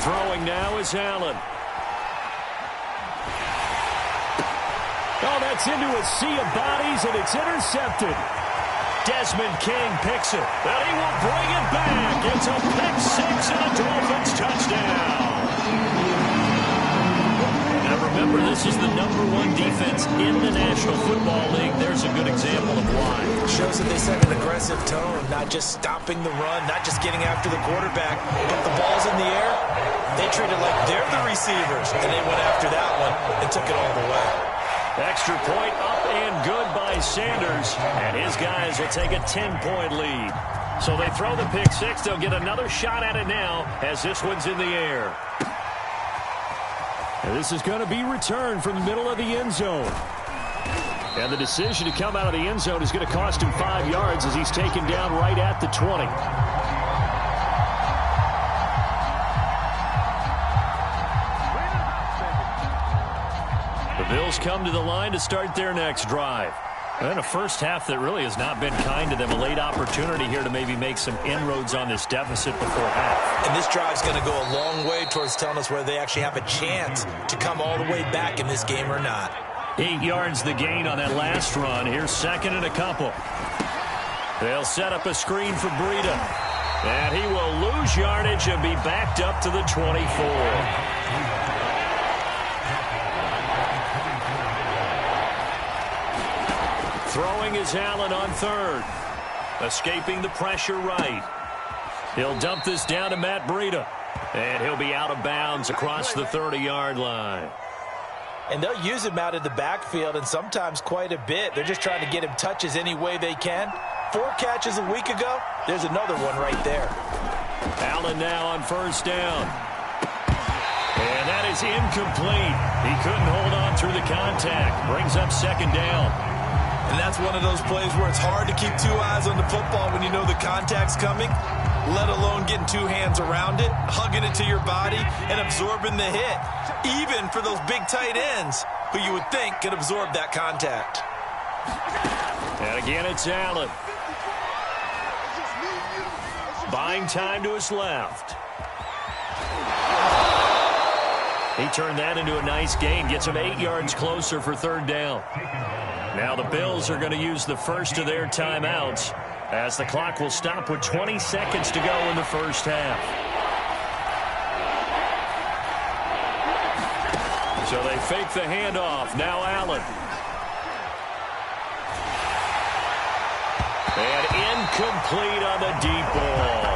Throwing now is Allen. Oh, that's into a sea of bodies, and it's intercepted. Desmond King picks it, and he will bring it back. It's a pick six and a Dolphins touchdown. Now remember, this is the #1 defense in the National Football League. There's a good example of why. It shows that they set an aggressive tone, not just stopping the run, not just getting after the quarterback, but the ball's in the air. They treat it like they're the receivers, and they went after that one and took it all the way. Extra point up and good by Sanders, and his guys will take a 10-point lead. So they throw the pick six. They'll get another shot at it now as this one's in the air. And this is going to be returned from the middle of the end zone. And the decision to come out of the end zone is going to cost him 5 yards as he's taken down right at the 20. The Bills come to the line to start their next drive. And a first half that really has not been kind to them. A late opportunity here to maybe make some inroads on this deficit before half. And this drive's going to go a long way towards telling us whether they actually have a chance to come all the way back in this game or not. 8 yards the gain on that last run. Here's second and a couple. They'll set up a screen for Breida. And he will lose yardage and be backed up to the 24. Throwing is Allen on third. Escaping the pressure right. He'll dump this down to Matt Breida. And he'll be out of bounds across the 30-yard line. And they'll use him out in the backfield, and sometimes quite a bit. They're just trying to get him touches any way they can. 4 catches a week ago. There's another one right there. Allen now on first down. And that is incomplete. He couldn't hold on through the contact. Brings up second down. And that's one of those plays where it's hard to keep 2 eyes on the football when you know the contact's coming, let alone getting 2 hands around it, hugging it to your body, and absorbing the hit, even for those big tight ends who you would think could absorb that contact. And again, it's Allen. Buying time to his left. He turned that into a nice gain, gets him 8 yards closer for third down. Now the Bills are going to use the first of their timeouts as the clock will stop with 20 seconds to go in the first half. So they fake the handoff. Now Allen. And incomplete on the deep ball.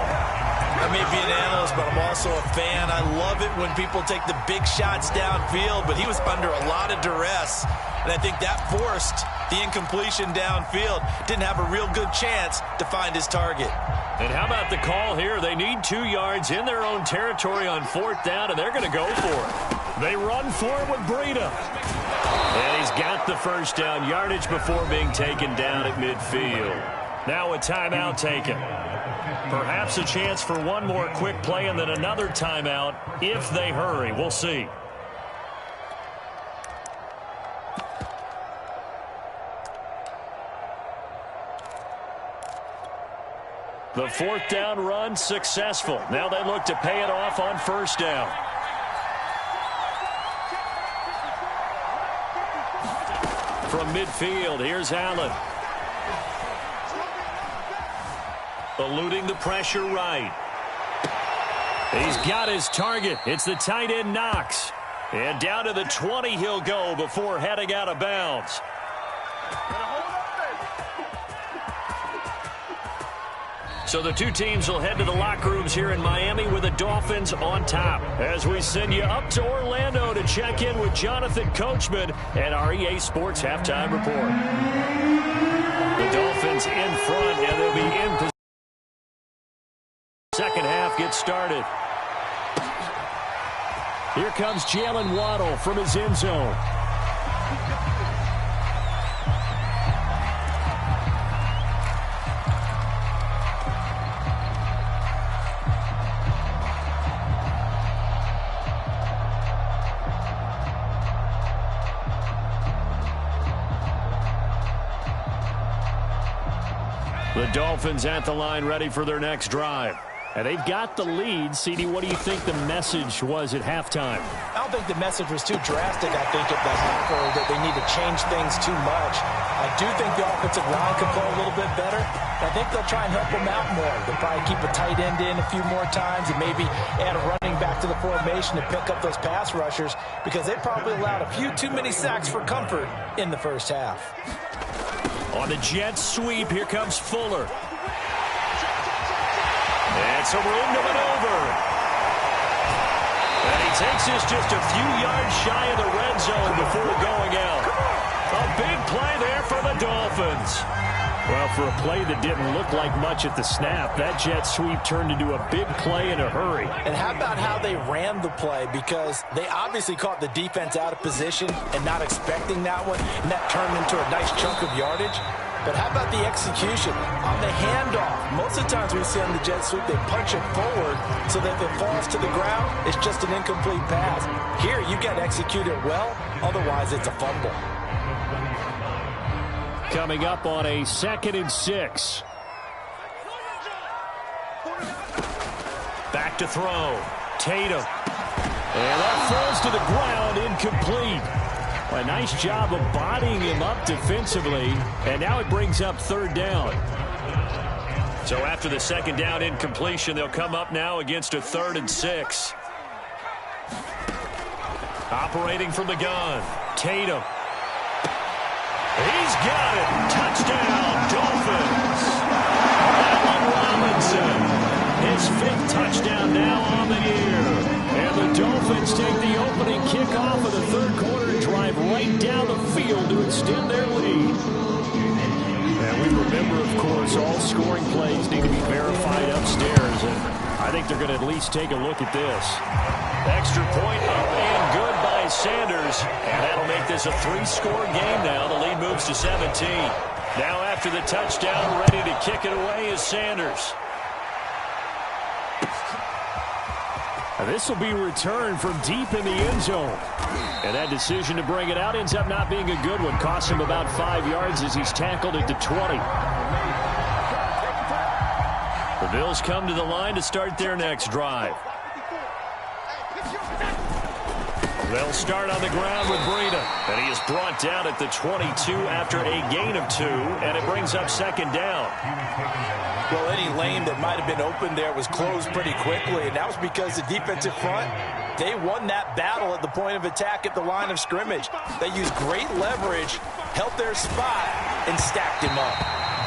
I may be an analyst, but I'm also a fan. I love it when people take the big shots downfield, but he was under a lot of duress. And I think that forced the incompletion downfield. Didn't have a real good chance to find his target. And how about the call here? They need 2 yards in their own territory on fourth down, and they're going to go for it. They run for it with Breida. And he's got the first down yardage before being taken down at midfield. Now a timeout taken. Perhaps a chance for one more quick play and then another timeout if they hurry. We'll see. The fourth down run successful. Now they look to pay it off on first down. From midfield, here's Allen. Eluding the pressure right. He's got his target. It's the tight end Knox. And down to the 20 he'll go before heading out of bounds. So the two teams will head to the locker rooms here in Miami with the Dolphins on top. As we send you up to Orlando to check in with Jonathan Coachman and our EA Sports Halftime Report. The Dolphins in front, and they'll be in position. Second half gets started. Here comes Jalen Waddle from his end zone. The Dolphins at the line ready for their next drive. And they've got the lead. CD, what do you think the message was at halftime? I don't think the message was too drastic, I think, at the half, or that they need to change things too much. I do think the offensive line can play a little bit better. I think they'll try and help them out more. They'll probably keep a tight end in a few more times and maybe add a running back to the formation to pick up those pass rushers, because they probably allowed a few too many sacks for comfort in the first half. On the jet sweep, here comes Fuller. And some room to maneuver. And he takes this just a few yards shy of the red zone before going out. A big play there for the Dolphins. Well, for a play that didn't look like much at the snap, that jet sweep turned into a big play in a hurry. And how about how they ran the play? Because they obviously caught the defense out of position and not expecting that one, and that turned into a nice chunk of yardage. But how about the execution? On the handoff, most of the times we see on the jet sweep, they punch it forward so that if it falls to the ground, it's just an incomplete pass. Here, you got to execute it well, otherwise it's a fumble. Coming up on a 2nd and 6. Back to throw. Tatum. And that falls to the ground, incomplete. A nice job of bodying him up defensively, and now it brings up 3rd down. So after the 2nd down incompletion, they'll come up now against a 3rd and 6. Operating from the gun, Tatum. He's got it. Touchdown, Dolphins. Allen Robinson. His 5th touchdown now on the year. And the Dolphins take the opening kickoff of the 3rd quarter and drive right down the field to extend their lead. And we remember, of course, all scoring plays need to be verified upstairs. And I think they're going to at least take a look at this. Extra point up and good by Sanders. And that'll make this a 3-score game now. The lead moves to 17. Now after the touchdown, ready to kick it away is Sanders. This will be returned from deep in the end zone. And that decision to bring it out ends up not being a good one. Costs him about 5 yards as he's tackled at the 20. The Bills come to the line to start their next drive. They'll start on the ground with Breida. And he is brought down at the 22 after a gain of 2. And it brings up 2nd down. Well, any lane that might have been open there was closed pretty quickly, and that was because the defensive front, they won that battle at the point of attack at the line of scrimmage. They used great leverage, held their spot, and stacked him up.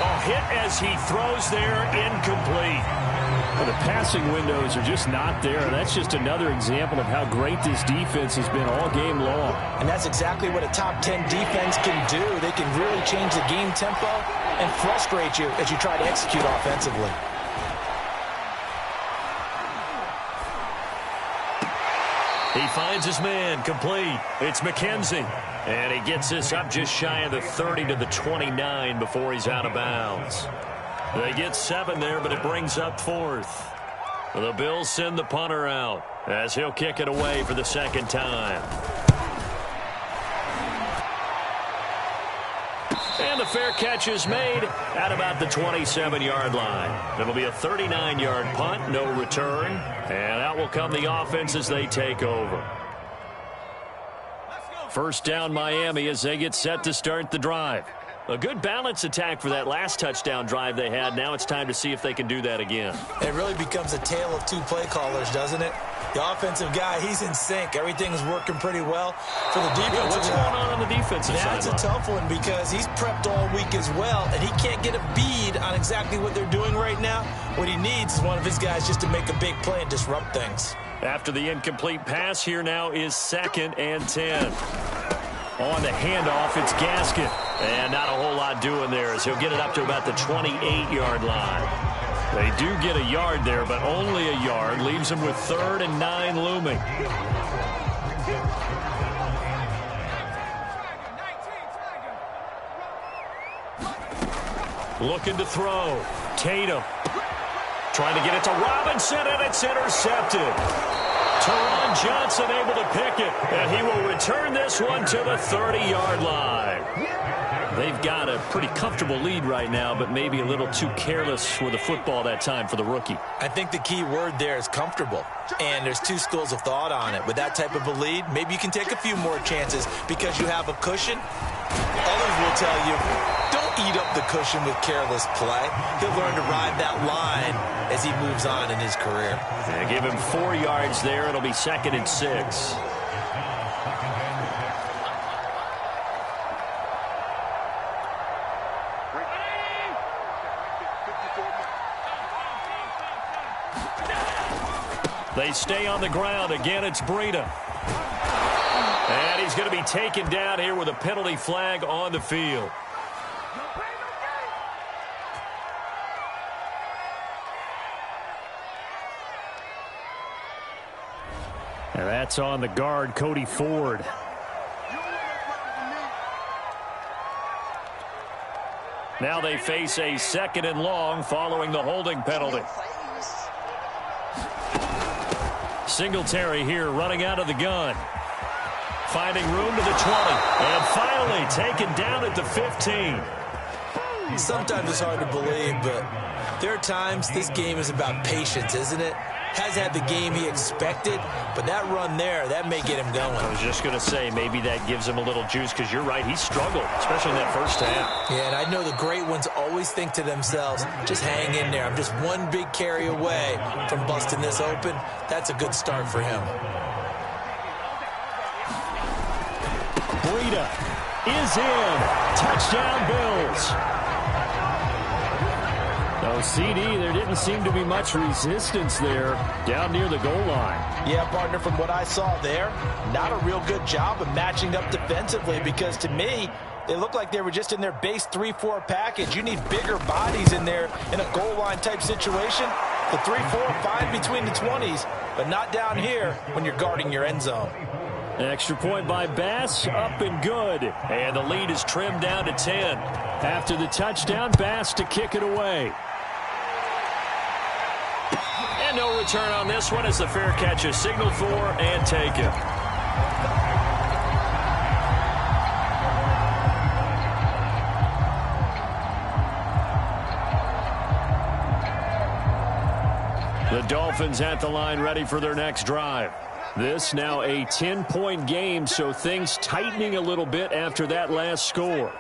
A hit as he throws there, incomplete. Well, the passing windows are just not there. That's just another example of how great this defense has been all game long. And that's exactly what a top 10 defense can do. They can really change the game tempo and frustrate you as you try to execute offensively. He finds his man, complete. It's McKenzie. And he gets this up just shy of the 30 to the 29 before he's out of bounds. They get 7 there, but it brings up 4th. The Bills send the punter out as he'll kick it away for the 2nd time. And the fair catch is made at about the 27-yard line. It'll be a 39-yard punt, no return. And out will come the offense as they take over. First down Miami as they get set to start the drive. A good balance attack for that last touchdown drive they had. Now it's time to see if they can do that again. It really becomes a tale of 2 play callers, doesn't it? The offensive guy, he's in sync. Everything's working pretty well. For the defensive what's going on the defensive side? That's a tough one because he's prepped all week as well, and he can't get a bead on exactly what they're doing right now. What he needs is one of his guys just to make a big play and disrupt things. After the incomplete pass, here now is 2nd and 10. On the handoff, it's Gaskin. And not a whole lot doing there as he'll get it up to about the 28-yard line. They do get a yard there, but only a yard. Leaves them with 3rd and 9 looming. Looking to throw. Tatum. Trying to get it to Robinson, and it's intercepted. Teron Johnson able to pick it, and he will return this one to the 30-yard line. They've got a pretty comfortable lead right now, but maybe a little too careless with the football that time for the rookie. I think the key word there is comfortable, and there's two schools of thought on it. With that type of a lead, maybe you can take a few more chances because you have a cushion. Others will tell you, don't eat up the cushion with careless play. He'll learn to ride that line as he moves on in his career. Yeah, give him 4 yards there. It'll be 2nd and 6. They stay on the ground. Again, it's Breida. And he's going to be taken down here with a penalty flag on the field. And that's on the guard, Cody Ford. Now they face a 2nd and long following the holding penalty. Singletary here running out of the gun. Finding room to the 20. And finally taken down at the 15. Sometimes it's hard to believe, but there are times this game is about patience, isn't it? Has had the game he expected, but that run there, that may get him going. I was just going to say, maybe that gives him a little juice, because you're right, he struggled, especially in that first half. Yeah, and I know the great ones always think to themselves, just hang in there. I'm just one big carry away from busting this open. That's a good start for him. Breida is in. Touchdown, Bills. Oh, CD, there didn't seem to be much resistance there down near the goal line. Yeah, partner, from what I saw there, not a real good job of matching up defensively, because to me, they look like they were just in their base 3-4 package. You need bigger bodies in there in a goal line type situation. The 3-4, 5 between the 20s, but not down here when you're guarding your end zone. Extra point by Bass, up and good. And the lead is trimmed down to 10. After the touchdown, Bass to kick it away. And no return on this one as the fair catch is signaled for and taken. The Dolphins at the line ready for their next drive. This now a 10-point game, so things tightening a little bit after that last score.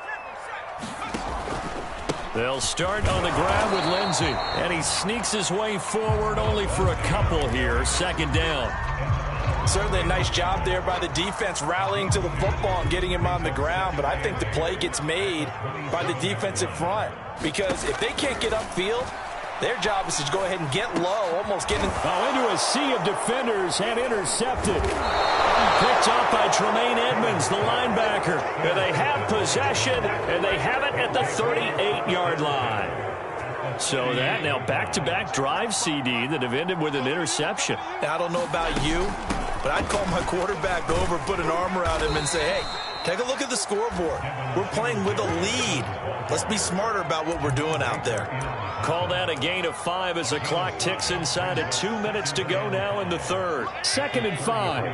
They'll start on the ground with Lindsey, and he sneaks his way forward only for a couple here. 2nd down. Certainly a nice job there by the defense rallying to the football and getting him on the ground, but I think the play gets made by the defensive front, because if they can't get upfield, their job is to go ahead and get low, almost getting into a sea of defenders and intercepted. Picked off by Tremaine Edmonds, the linebacker. And they have possession, and they have it at the 38-yard line. So that now back-to-back drive, CD, that have ended with an interception. Now, I don't know about you, but I'd call my quarterback over, put an arm around him, and say, hey, take a look at the scoreboard. We're playing with a lead. Let's be smarter about what we're doing out there. Call that a gain of 5 as the clock ticks inside at 2 minutes to go now in the third. 2nd and 5.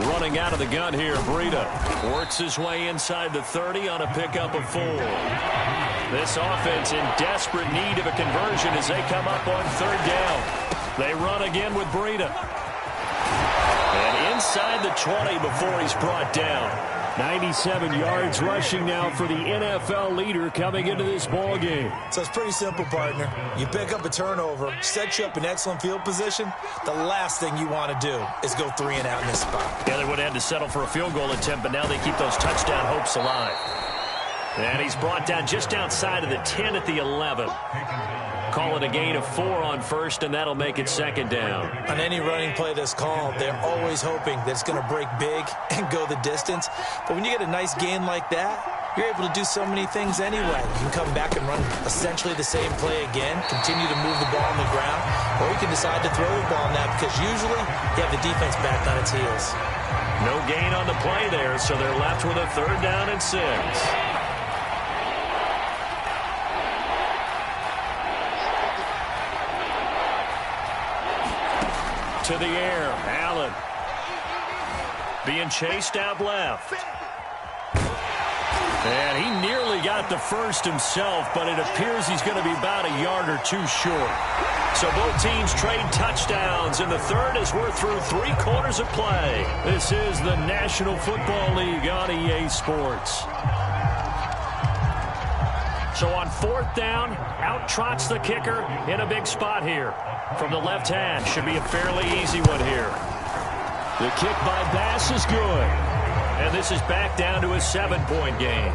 Running out of the gun here, Breida works his way inside the 30 on a pickup of 4. This offense in desperate need of a conversion as they come up on 3rd down. They run again with Breida. And inside the 20 before he's brought down. 97 yards rushing now for the NFL leader coming into this ball game. So it's pretty simple, partner. You pick up a turnover, set you up in excellent field position. The last thing you want to do is go 3 and out in this spot. Yeah, they would have had to settle for a field goal attempt, but now they keep those touchdown hopes alive. And he's brought down just outside of the 10 at the 11. Call it a gain of 4 on 1st, and that'll make it 2nd down. On any running play that's called, they're always hoping that it's going to break big and go the distance. But when you get a nice gain like that, you're able to do so many things anyway. You can come back and run essentially the same play again, continue to move the ball on the ground, or you can decide to throw the ball now because usually you have the defense back on its heels. No gain on the play there, so they're left with a 3rd down and 6. To the air, Allen. being chased out left. And he nearly got the first himself, but it appears he's going to be about a yard or two short. So both teams trade touchdowns, and the third as we're through 3 quarters of play. This is the National Football League on EA Sports. So on 4th down, out trots the kicker in a big spot here. From the left hand, should be a fairly easy one here. The kick by Bass is good. And this is back down to a 7-point game.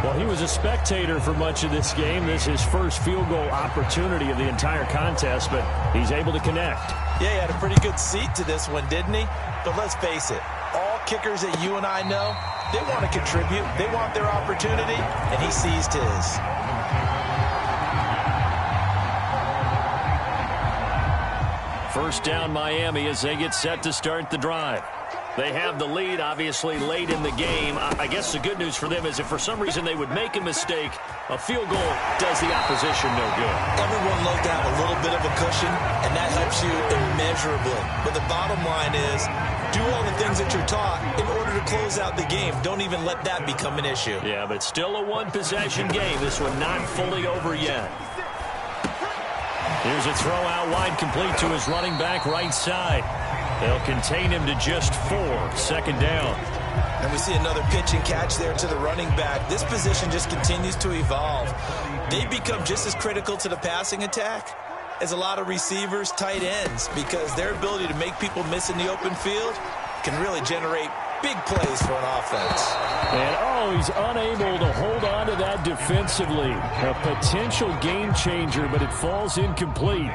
Well, he was a spectator for much of this game. This is his first field goal opportunity of the entire contest, but he's able to connect. Yeah, he had a pretty good seat to this one, didn't he? But let's face it, all kickers that you and I know, they want to contribute. They want their opportunity, and he seized his. First down, Miami, as they get set to start the drive. They have the lead, obviously, late in the game. I guess the good news for them is if for some reason they would make a mistake, a field goal does the opposition no good. Everyone loves to have a little bit of a cushion, and that helps you immeasurably. But the bottom line is, do all the things that you're taught in order to close out the game. Don't even let that become an issue. Yeah, but still a one-possession game. This one not fully over yet. Here's a throw out wide, complete to his running back right side. They'll contain him to just 4. 2nd down. And we see another pitch and catch there to the running back. This position just continues to evolve. They become just as critical to the passing attack as a lot of receivers, tight ends, because their ability to make people miss in the open field can really generate big plays for an offense. And, he's unable to hold on to that defensively. A potential game changer, but it falls incomplete.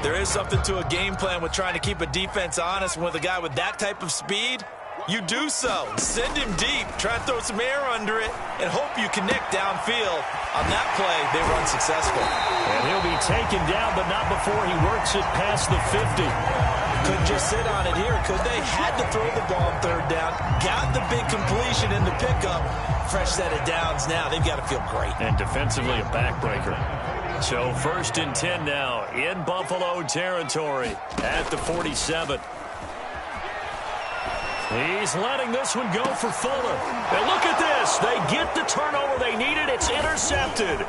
There is something to a game plan with trying to keep a defense honest. With a guy with that type of speed, you do so. Send him deep, try and throw some air under it, and hope you connect downfield. On that play, they were unsuccessful. And he'll be taken down, but not before he works it past the 50. Couldn't just sit on it here, could they? Had to throw the ball on 3rd down. Got the big completion in the pickup. Fresh set of downs now. They've got to feel great. And defensively, a backbreaker. So 1st and 10 now in Buffalo territory at the 47. He's letting this one go for Fuller. And look at this. They get the turnover they needed. It's intercepted.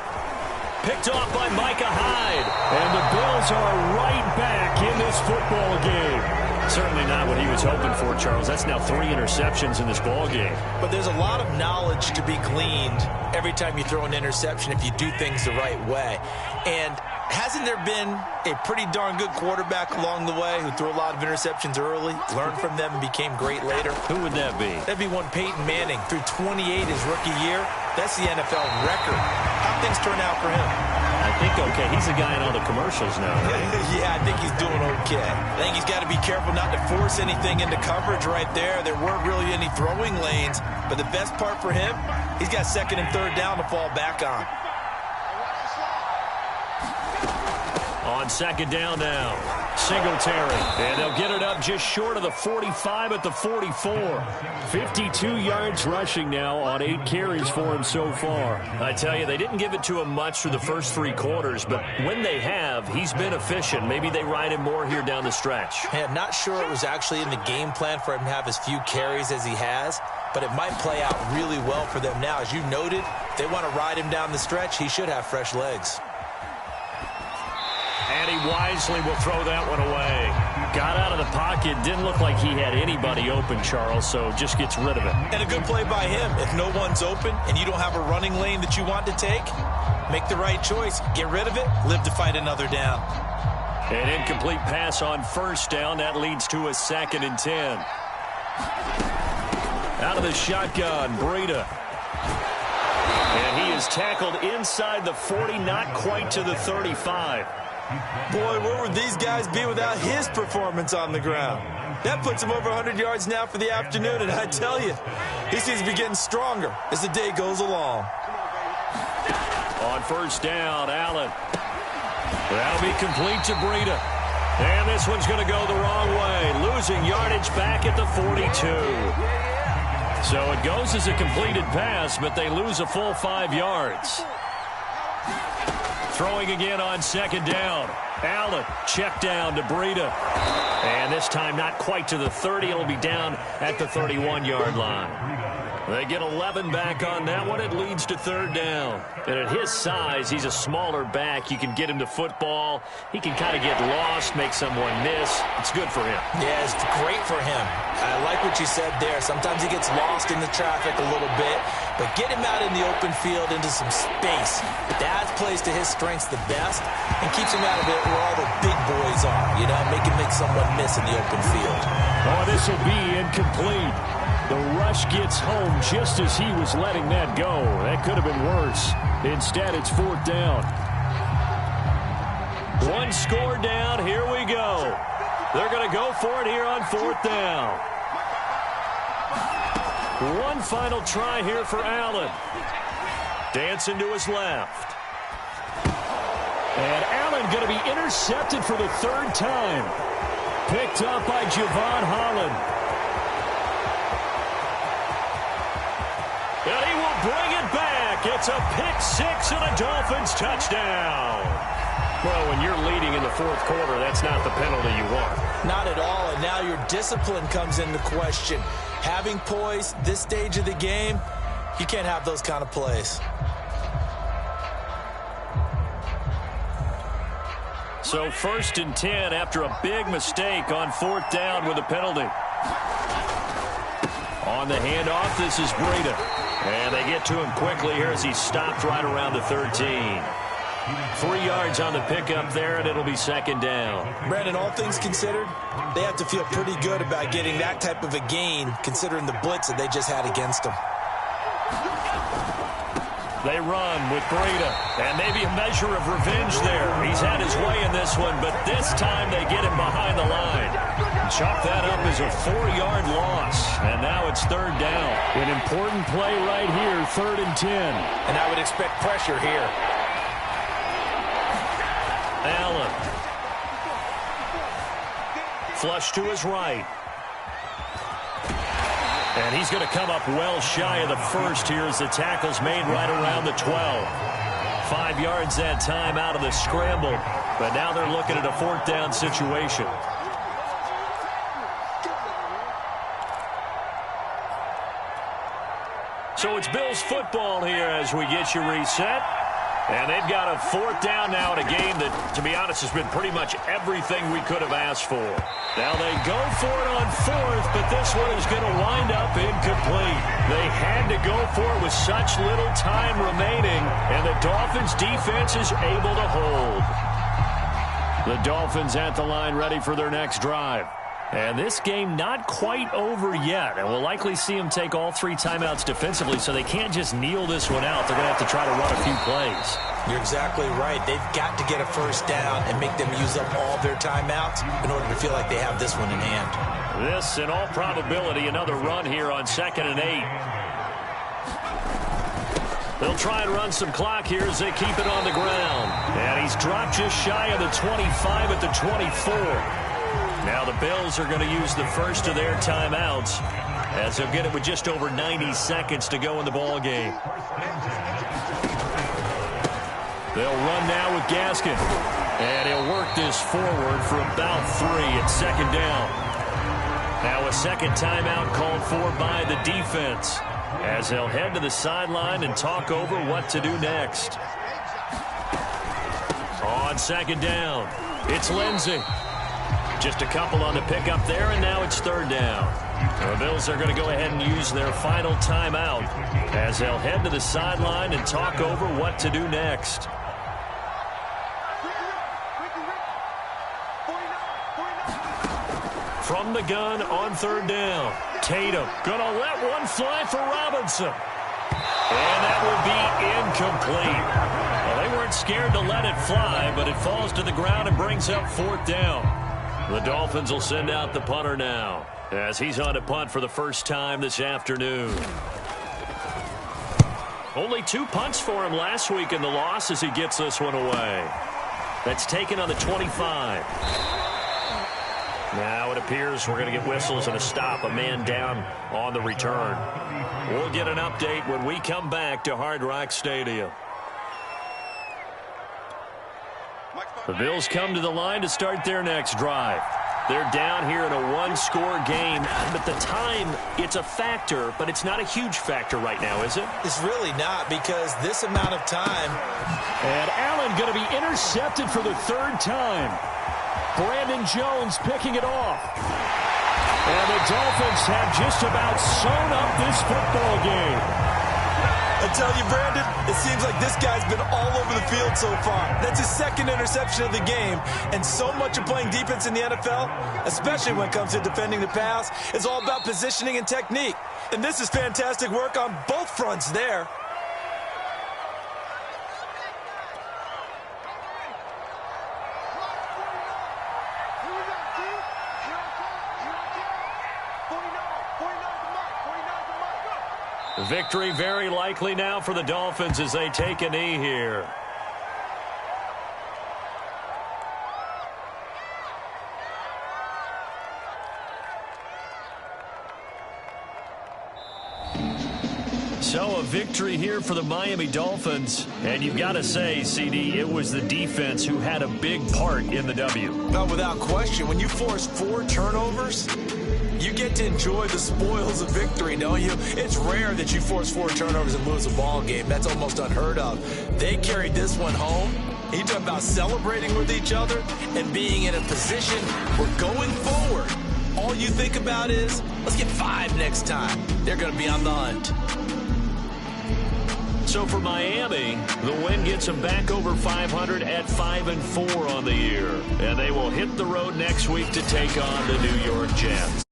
Picked off by Micah Hyde. And the Bills are right back in this football game. Certainly not what he was hoping for, Charles. That's now 3 interceptions in this ball game. But there's a lot of knowledge to be gleaned every time you throw an interception if you do things the right way. And hasn't there been a pretty darn good quarterback along the way who threw a lot of interceptions early, learned from them, and became great later? Who would that be? That'd be one Peyton Manning. Threw 28 his rookie year. That's the NFL record. How'd things turn out for him? I think okay. He's a guy in all the commercials now, right? Yeah, I think he's doing okay. I think he's got to be careful not to force anything into coverage right there. There weren't really any throwing lanes. But the best part for him, he's got 2nd and 3rd down to fall back on. On 2nd down now, Singletary. And they'll get it up just short of the 45 at the 44. 52 yards rushing now on 8 carries for him so far. I tell you, they didn't give it to him much through the first 3 quarters, but when they have, he's been efficient. Maybe they ride him more here down the stretch. Yeah, I'm not sure it was actually in the game plan for him to have as few carries as he has, but it might play out really well for them now. As you noted, if they want to ride him down the stretch, he should have fresh legs. And he wisely will throw that one away. Got out of the pocket. Didn't look like he had anybody open, Charles, so just gets rid of it. And a good play by him. If no one's open and you don't have a running lane that you want to take, make the right choice. Get rid of it. Live to fight another down. An incomplete pass on 1st down. That leads to a 2nd and 10. Out of the shotgun, Breida. And he is tackled inside the 40, not quite to the 35. Boy, where would these guys be without his performance on the ground? That puts him over 100 yards now for the afternoon, and I tell you, he seems to be getting stronger as the day goes along. On 1st down, Allen. That'll be complete to Breida. And this one's going to go the wrong way. Losing yardage back at the 42. So it goes as a completed pass, but they lose a full 5 yards. Throwing again on second down. Allen, check down to Breida. And this time not quite to the 30. It'll be down at the 31-yard line. They get 11 back on that one. It leads to third down. And at his size, he's a smaller back. You can get him to football. He can kind of get lost, make someone miss. It's good for him. Yeah, it's great for him. I like what you said there. Sometimes he gets lost in the traffic a little bit. But get him out in the open field into some space. That plays to his strengths the best and keeps him out of it where all the big boys are. You know, make him make someone miss in the open field. Oh, this will be incomplete. The rush gets home just as he was letting that go. That could have been worse. Instead, it's fourth down. One score down. Here we go. They're going to go for it here on fourth down. One final try here for Allen. Dancing to his left. And Allen going to be intercepted for the third time. Picked up by Javon Holland. And he will bring it back. It's a pick-6 and a Dolphins touchdown. Well, when you're leading in the fourth quarter, that's not the penalty you want. Not at all, and now your discipline comes into question. Having poise this stage of the game, you can't have those kind of plays. So 1st and 10 after a big mistake on fourth down with a penalty. On the handoff, this is Breida. And they get to him quickly here as he's stopped right around the 13. 3 yards on the pickup there, and it'll be second down. Brandon, all things considered, they have to feel pretty good about getting that type of a gain, considering the blitz that they just had against them. They run with Breida, and maybe a measure of revenge there. He's had his way in this one, but this time they get him behind the line. Chop that up as a 4-yard loss, and now it's third down. An important play right here, 3rd and 10. And I would expect pressure here. Allen. Flush to his right. And he's going to come up well shy of the first here as the tackle's made right around the 12. 5 yards that time out of the scramble. But now they're looking at a fourth down situation. So it's Bills football here as we get you reset. And they've got a fourth down now in a game that, to be honest, has been pretty much everything we could have asked for. Now they go for it on fourth, but this one is going to wind up incomplete. They had to go for it with such little time remaining, and the Dolphins' defense is able to hold. The Dolphins at the line ready for their next drive. And this game not quite over yet. And we'll likely see them take all 3 timeouts defensively, so they can't just kneel this one out. They're going to have to try to run a few plays. You're exactly right. They've got to get a first down and make them use up all their timeouts in order to feel like they have this one in hand. This, in all probability, another run here on 2nd and 8. They'll try and run some clock here as they keep it on the ground. And he's dropped just shy of the 25 at the 24. Now the Bills are going to use the first of their timeouts as they'll get it with just over 90 seconds to go in the ball game. They'll run now with Gaskin. And he'll work this forward for about 3 at second down. Now a second timeout called for by the defense as they'll head to the sideline and talk over what to do next. On second down, it's Lindsey. Just a couple on the pickup there, and now it's third down. The Bills are going to go ahead and use their final timeout as they'll head to the sideline and talk over what to do next. From the gun on third down, Tatum going to let one fly for Robinson. And that will be incomplete. Well, they weren't scared to let it fly, but it falls to the ground and brings up fourth down. The Dolphins will send out the punter now as he's on a punt for the first time this afternoon. Only 2 punts for him last week in the loss as he gets this one away. That's taken on the 25. Now it appears we're going to get whistles and a stop, a man down on the return. We'll get an update when we come back to Hard Rock Stadium. The Bills come to the line to start their next drive. They're down here in a one-score game, but the time, it's a factor, but it's not a huge factor right now, is it? It's really not, because this amount of time. And Allen going to be intercepted for the third time. Brandon Jones picking it off. And the Dolphins have just about sewn up this football game. I tell you, Brandon, it seems like this guy's been all over the field so far. That's his second interception of the game. And so much of playing defense in the NFL, especially when it comes to defending the pass, is all about positioning and technique. And this is fantastic work on both fronts there. Victory very likely now for the Dolphins as they take a knee here. So a victory here for the Miami Dolphins. And you've got to say, CD, it was the defense who had a big part in the W. No, without question. When you force 4 turnovers, you get to enjoy the spoils of victory, don't you? It's rare that you force 4 turnovers and lose a ball game. That's almost unheard of. They carried this one home. You talk about celebrating with each other and being in a position where going forward, all you think about is, let's get 5 next time. They're going to be on the hunt. So for Miami, the win gets them back over 500 at 5-4 on the year. And they will hit the road next week to take on the New York Jets.